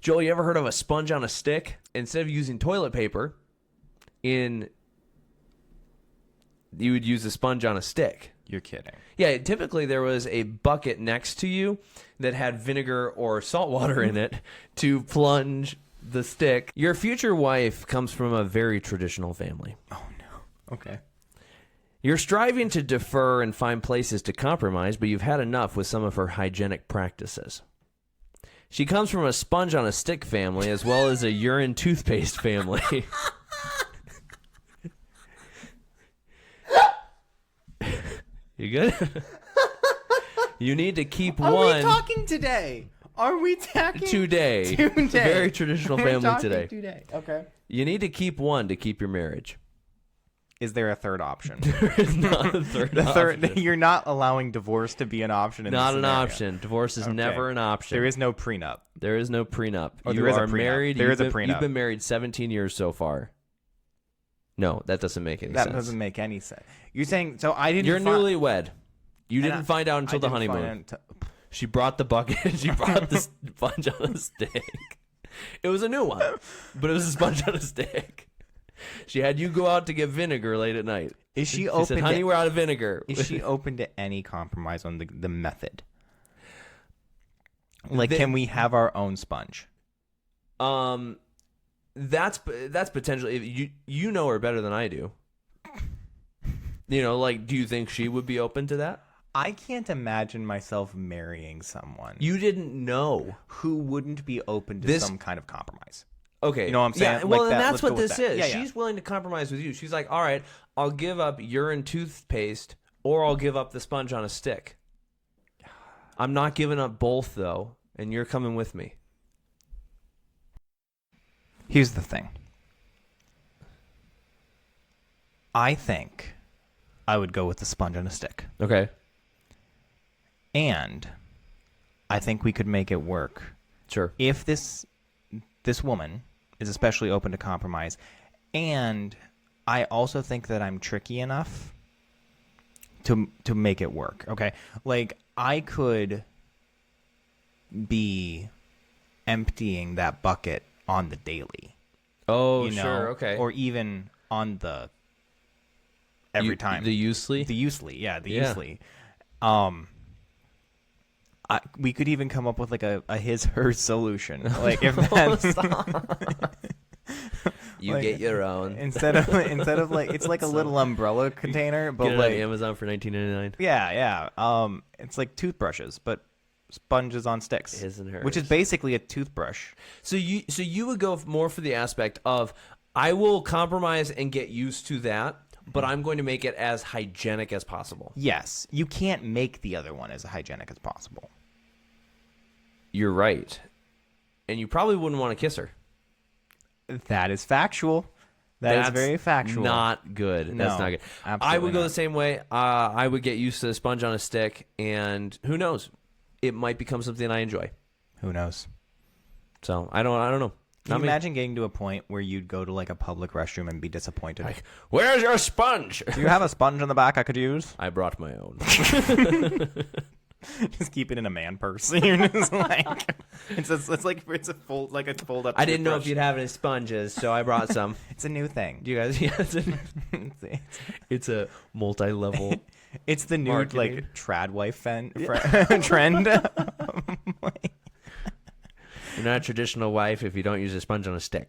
Joel, you ever heard of a sponge on a stick? Instead of using toilet paper, you would use a sponge on a stick. You're kidding. Yeah, typically there was a bucket next to you that had vinegar or salt water in it to plunge the stick. Your future wife comes from a very traditional family. Oh, no. Okay. You're striving to defer and find places to compromise, but you've had enough with some of her hygienic practices. She comes from a sponge on a stick family as well as a urine toothpaste family. You good? You need to keep one. Are we talking today? Are we talking today? Today. It's a very traditional family today. Today. Okay. You need to keep one to keep your marriage. Is there a third option? There is not a third option. You're not allowing divorce to be an option in Not this an scenario. option. Divorce is never an option. There is no prenup. There is no prenup. Oh, You there is a are prenup. married. There is a prenup. You've been married 17 years so far. No, that doesn't make any sense. That doesn't make any sense. You're saying, so I didn't... You're newlywed. You didn't find out until the I didn't honeymoon. find She brought the bucket. She brought the sponge on a stick. It was a new one, but it was a sponge on a stick. She had you go out to get vinegar late at night. Is she She open said, honey, we're out of vinegar. Is she open to any compromise on the method? Like, can we have our own sponge? That's potentially, you know her better than I do. You know, like, do you think she would be open to that? I can't imagine myself marrying someone You didn't know. who wouldn't be open to some kind of compromise. Okay. You know what I'm saying? Yeah, well, Like and that. that's Let's what go with this that. is. Yeah, yeah. She's willing to compromise with you. She's like, all right, I'll give up urine toothpaste or I'll give up the sponge on a stick. I'm not giving up both, though, and you're coming with me. Here's the thing. I think I would go with the sponge on a stick. Okay. And I think we could make it work. Sure. If this woman is especially open to compromise, and I also think that I'm tricky enough to make it work. Okay, like I could be emptying that bucket on the daily. Oh, you know, sure. Okay. or even on the every time The usually? the usually, yeah, the Yeah. usually. We could even come up with like a his/her solution. Like if that's You like, get your own. instead of like it's like a little umbrella container, but Get it like on Amazon for $19.99. yeah. It's like toothbrushes, but sponges on sticks. His and hers. Which is basically a toothbrush. So you would go more for the aspect of I will compromise and get used to that, but I'm going to make it as hygienic as possible. Yes, you can't make the other one as hygienic as possible. You're right. And you probably wouldn't want to kiss her. That is factual. That's very factual. Not good. No, That's not good. absolutely I would go not. the same way. I would get used to the sponge on a stick, and who knows? It might become something I enjoy. Who knows? So I don't know. Can you imagine getting to a point where you'd go to like a public restroom and be disappointed? Like, where's your sponge? Do you have a sponge in the back I could use? I brought my own. Just keep it in a man purse. You're just like it's a fold up. I didn't know if you'd have any sponges, so I brought some. It's a new thing. Do you guys? Yeah, it's a multi-level. It's the new marketing. like trad wife trend. You're not a traditional wife if you don't use a sponge on a stick.